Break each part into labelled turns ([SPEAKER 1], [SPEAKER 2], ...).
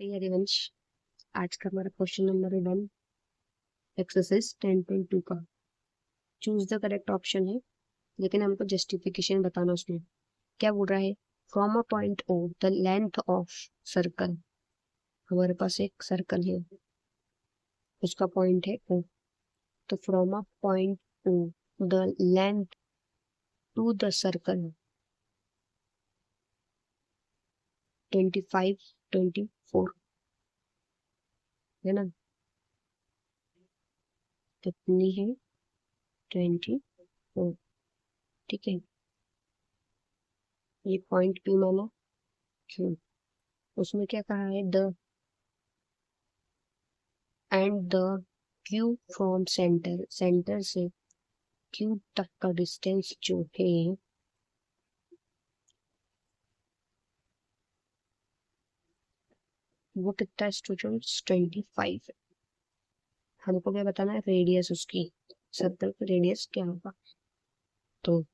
[SPEAKER 1] रिवंश। आज का हमारा क्वेश्चन नंबर 1 एक्सरसाइज 10.2 का चूज द करेक्ट ऑप्शन है, लेकिन हमको जस्टिफिकेशन बताना उसमें क्या बोल रहा है। From a point O the length of circle, हमारे पास एक सर्कल है, उसका पॉइंट है ओ, तो from a point O the length to the circle 25 24 है ना, कितनी है 24। ठीक है, ये पॉइंट पी माना क्यों, उसमें क्या कहा है the end the Q from centre, centre से क्यू तक का डिस्टेंस जो है वो कितना है स्टूडेंट्स 25 है। हमको क्या बताना है रेडियस, उसकी सर्कल का रेडियस क्या होगा, तो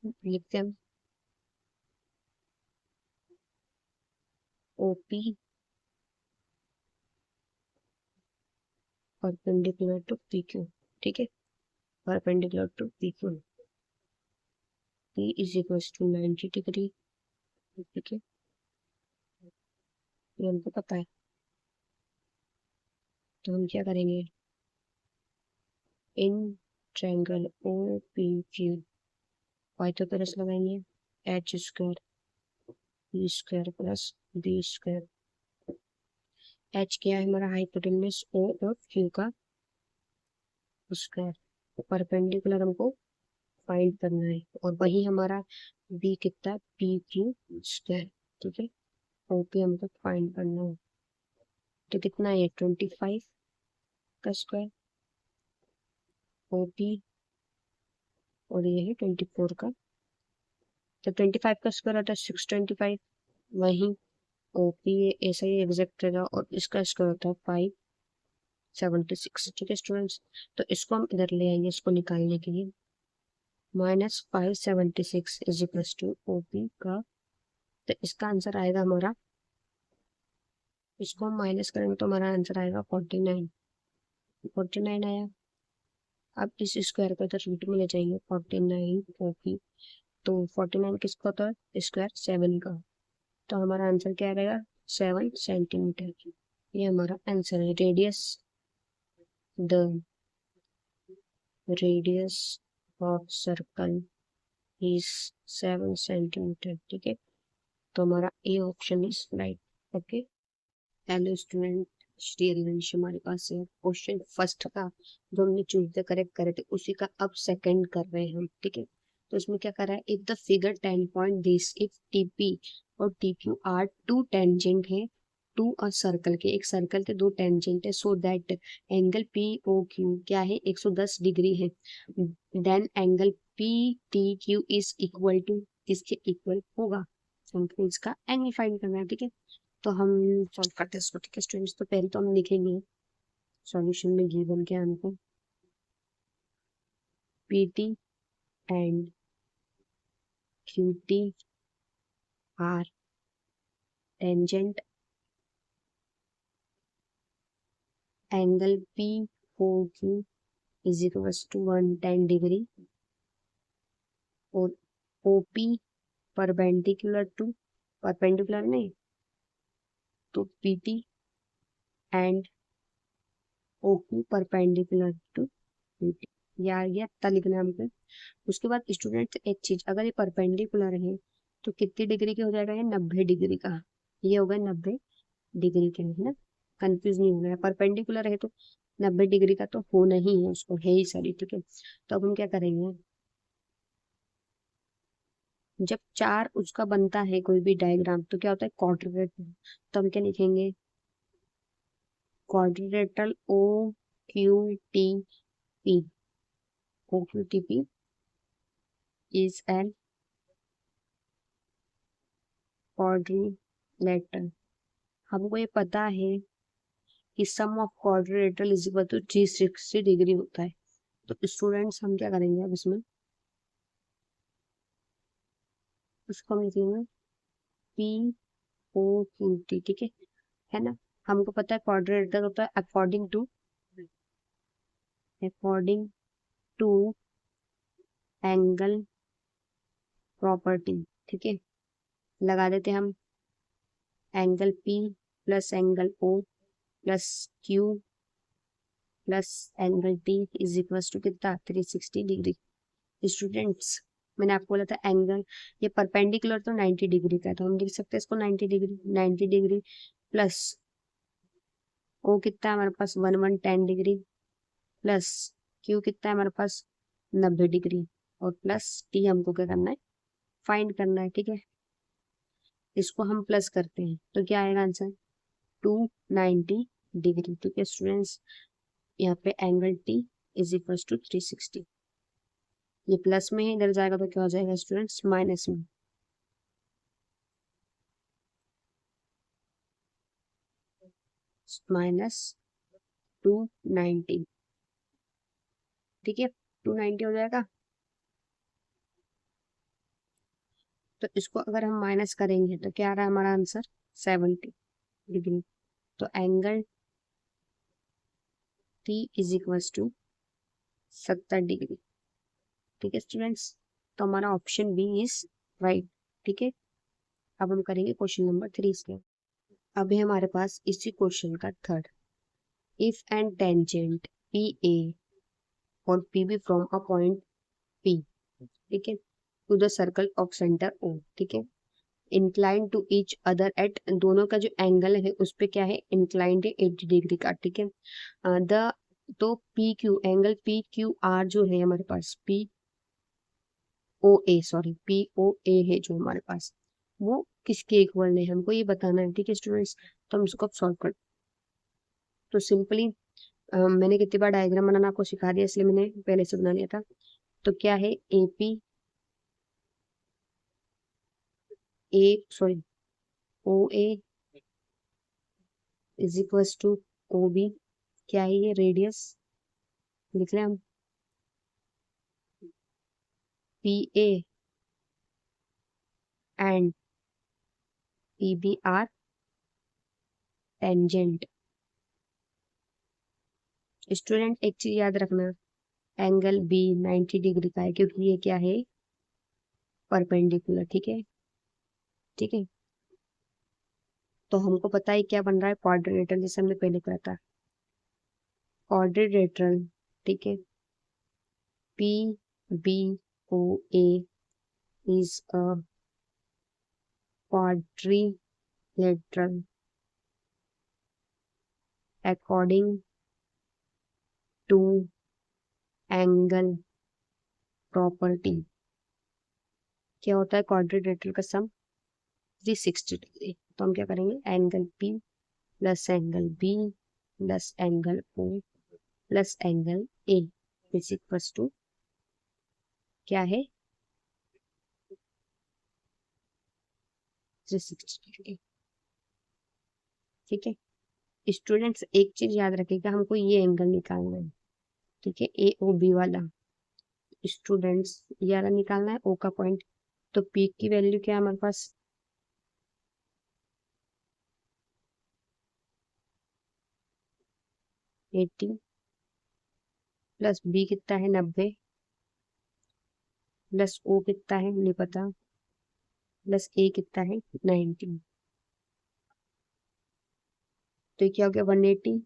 [SPEAKER 1] लिखते हैं OP perpendicular to P Q. ठीक है, perpendicular to P Q, P is equal to 90 degree. ठीक है, ये हमको पता है, तो हम क्या करेंगे in triangle O P Q Pythagoras लगाएंगे, H square B square plus B square. H क्या है हमारा हाइपोटेन्यूस ओ और क्यू का स्क्वायर, परपेंडिकुलर हमको फाइंड करना है, और वही हमारा बी कितना है पी क्यू स्क्वायर। ठीक है, ओ पी हमको फाइंड करना है, तो कितना है 25 का स्क्वायर ओ पी, और ये है 24 का, तो 25 का स्क्वायर होता है 625, वही ओ पी ऐसा ही एग्जैक्ट रहेगा, और इसका स्क्वायर होता है 576। ठीक है स्टूडेंट्स, तो इसको हम इधर ले आएंगे, इसको निकालने के लिए -576 is equal to O P का, तो इसका आंसर आएगा हमारा, इसको हम माइनस करेंगे तो हमारा आंसर आएगा 49। 49 आया। अब इस स्क्वायर को इधर रूट में ले जाएंगे 49 ओ पी, तो 49 किसका होता है स्क्वायर 7 का, तो हमारा आंसर क्या रहेगा 7 सेंटीमीटर। ये हमारा आंसर है। The radius of circle is 7 centimetre. ठीक है, तो हमारा A option is right. Okay, hello student, Shri Harivansh हमारे पास है क्वेश्चन फर्स्ट का, जो हमने चूज द करेक्ट करे थे उसी का अब सेकंड कर रहे हैं हम। ठीक है, तो इसमें क्या कर रहा है, if the figure 10 point this if TP और टीक्यू आर टू टेंजेंट है टू अ सर्कल के, एक सर्कल के दो टेंजेंट है, so that angle P O Q क्या है 110 डिग्री है, then angle P T Q is equal to, किसके इक्वल होगा, हमको इसका एंगल फाइंड करना है। ठीक है, तो हम सॉल्व करते हैं इसको। ठीक है स्टूडेंट्स, तो पहले तो हम लिखेंगे सॉल्यूशन में गिवन क्या हमको P T and Q T are tangent, angle P O Q is equal to 110 degree, और ओ पी परपेंडिकुलर नहीं तो P T and O Q perpendicular to P T, यार ये इतना लिखना है हमको। उसके बाद स्टूडेंट एक चीज, अगर ये परपेंडिकुलर है तो कितनी डिग्री के हो जाएगा, ये 90 डिग्री का, ये होगा 90 डिग्री के, है ना, कंफ्यूज नहीं होना है। परपेंडिकुलर है तो 90 डिग्री का तो होना ही है, उसको है ही सारी। ठीक है, तो अब हम क्या करेंगे, जब चार उसका बनता है कोई भी डायग्राम तो क्या होता है क्वाड्रिलेटरल, तो हम क्या लिखेंगे quadrilateral O Q T P, O Q T P is an quadrilateral. हमको ये पता है कि sum of quadrilateral is equal to 360 degree होता है, तो स्टूडेंट्स हम क्या करेंगे अब इसमें, उसको हम लिखेंगे पी ओ क्यू टी, ठीक है ना। हमको पता है क्वाड्रेटर होता है अकॉर्डिंग टू एंगल प्रॉपर्टी, ठीक है। लगा देते हम angle P plus angle O plus Q plus angle T is equal to कितना 360 डिग्री। स्टूडेंट्स मैंने आपको बोला था एंगल ये परपेंडिकुलर तो 90 डिग्री का है, तो हम लिख सकते हैं इसको 90 डिग्री प्लस ओ कितना है हमारे पास 1110 डिग्री प्लस क्यू कितना है हमारे पास 90 डिग्री और प्लस टी हमको क्या करना है फाइंड करना है, ठीक है। इसको हम प्लस करते हैं तो क्या आएगा आंसर 290 डिग्री, ठीक है स्टूडेंट्स। यहाँ पे angle T is equal to 360। ये प्लस में है, इधर जाएगा तो क्या हो जाएगा स्टूडेंट्स माइनस में। माइनस 290, ठीक है 290 हो जाएगा। तो इसको अगर हम माइनस करेंगे तो क्या आ रहा है हमारा आंसर 70 डिग्री। तो angle T is equal to 70 degree, ठीक है स्टूडेंट्स। तो हमारा ऑप्शन बी इज राइट, ठीक है। अब हम करेंगे क्वेश्चन नंबर 3 से। अभी हमारे पास इसी क्वेश्चन का third, if and tangent P A और P B from a point P, ठीक है, to the circle of centre O, ठीक है, incline to each other at, दोनों का जो एंगल है उस पे क्या है इंक्लाइंड है 80 डिग्री का, ठीक है। द तो P Q angle P Q R जो है हमारे पास पी ओ ए है जो हमारे पास वो किसके इक्वल है हमको ये बताना है, ठीक है स्टूडेंट्स। तो हम इसको अब सॉल्व कर, तो सिंपली मैंने कितनी बार डायग्राम बनाना आपको सिखा दिया इसलिए मैंने पहले से बना लिया था। तो क्या है O A is equal to O B, क्या है ये रेडियस लिख रहे हैं हम P A and P B are tangent. Student एक चीज याद रखना, एंगल बी 90 डिग्री का है क्योंकि ये क्या है परपेंडिकुलर, ठीक है, ठीक है। तो हमको पता है क्या बन रहा है क्वाड्रिलेटरल, जैसे हमने पहले करा था क्वाड्रिलेटरल, ठीक है। P B O A is a quadrilateral according to angle property। क्या होता है क्वाड्रिलेटरल का सम 360 डिग्री। तो हम क्या करेंगे angle P plus angle B plus angle O plus angle A is equal to क्या है 360 डिग्री, ठीक है। स्टूडेंट्स एक चीज याद रखिएगा हमको ये एंगल निकालना है, ठीक है, ए ओ बी वाला। स्टूडेंट्स ये वाला निकालना है ओ का पॉइंट। तो पी की वैल्यू क्या है हमारे पास 80 प्लस बी कितना है 90 प्लस ओ कितना है नहीं पता प्लस ए कितना है 90। तो ये क्या हो गया 180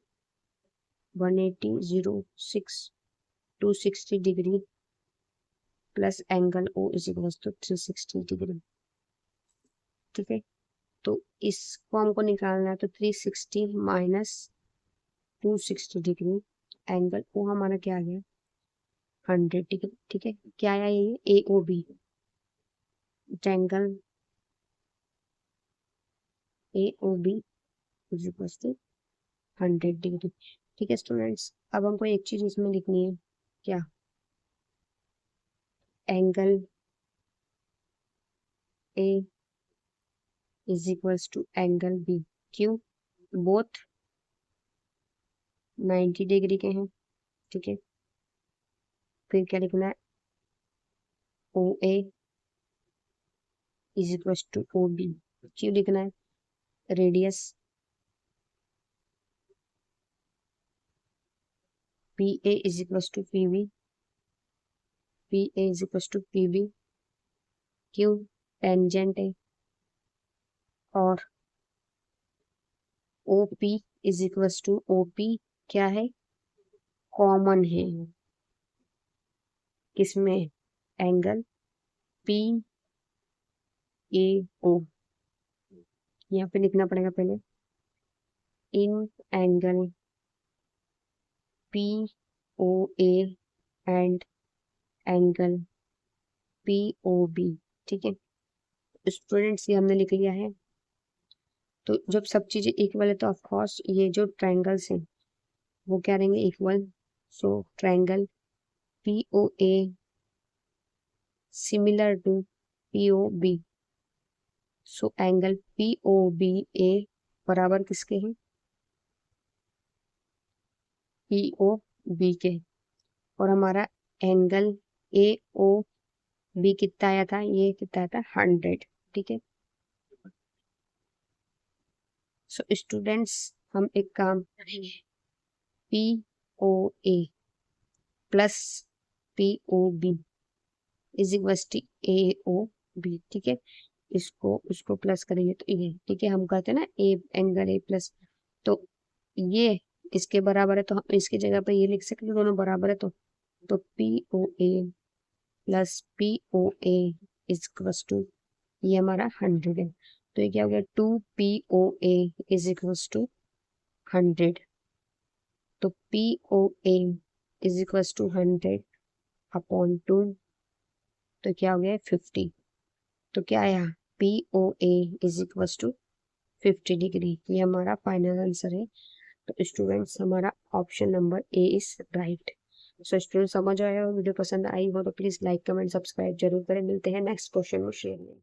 [SPEAKER 1] 260 degree plus angle O is equal to 360 degree, ठीक है। तो इसको हमको निकालना है तो 360 माइनस 260 डिग्री एंगल ओ हमारा क्या आ गया 100 डिग्री, ठीक है। क्या आया ये A O B angle A O B is equal to 100 degree, ठीक है स्टूडेंट्स। अब हमको एक चीज इसमें लिखनी है क्या angle A is equal to angle B, क्यों बोथ 90 डिग्री के हैं, ठीक है। फिर क्या लिखना है O A is equal to O B, क्यों लिखना है radius P A is equal to P B, P A is equal to P B, क्यों टेंजेंट है, और O P is equal to O P क्या है, कॉमन है किसमें, एंगल पी ए ओ, यहाँ पे लिखना पड़ेगा पहले, इन angle P O A and angle P O B. ठीक है स्टूडेंट्स, ये हमने लिख लिया है। तो जब सब चीजें इक्वल है तो ऑफ कोर्स ये जो ट्रायंगल्स हैं वो क्या रहेंगे, equal. So triangle P O A similar to P O B, so angle P O B ए बराबर किसके हैं, पी ओ बी के। और हमारा एंगल ए ओ बी कितना आया था, ये कितना आया था 100। ठीक है सो स्टूडेंट्स, हम एक काम करेंगे, P O A plus P O B is equal to A O B. ठीक है इसको प्लस करेंगे तो ये, ठीक है हम कहते हैं ना ए एंगल ए प्लस, तो ये इसके बराबर है तो हम इसकी जगह पर ये लिख सकते हैं, दोनों बराबर है तो P O A plus P O A is equal to, ये हमारा 100 है, तो ये क्या हो गया 2 POA इज इक्वल टू 100। तो POA is equal to 100 upon 2, तो क्या हो गया 50। तो क्या आया POA is equal to 50 degree, ये हमारा फाइनल आंसर है। तो स्टूडेंट्स, हमारा option number A is right. So student, समझ आया और वीडियो पसंद आई हो तो प्लीज लाइक कमेंट सब्सक्राइब जरूर करें। मिलते हैं नेक्स्ट क्वेश्चन में शेयर में।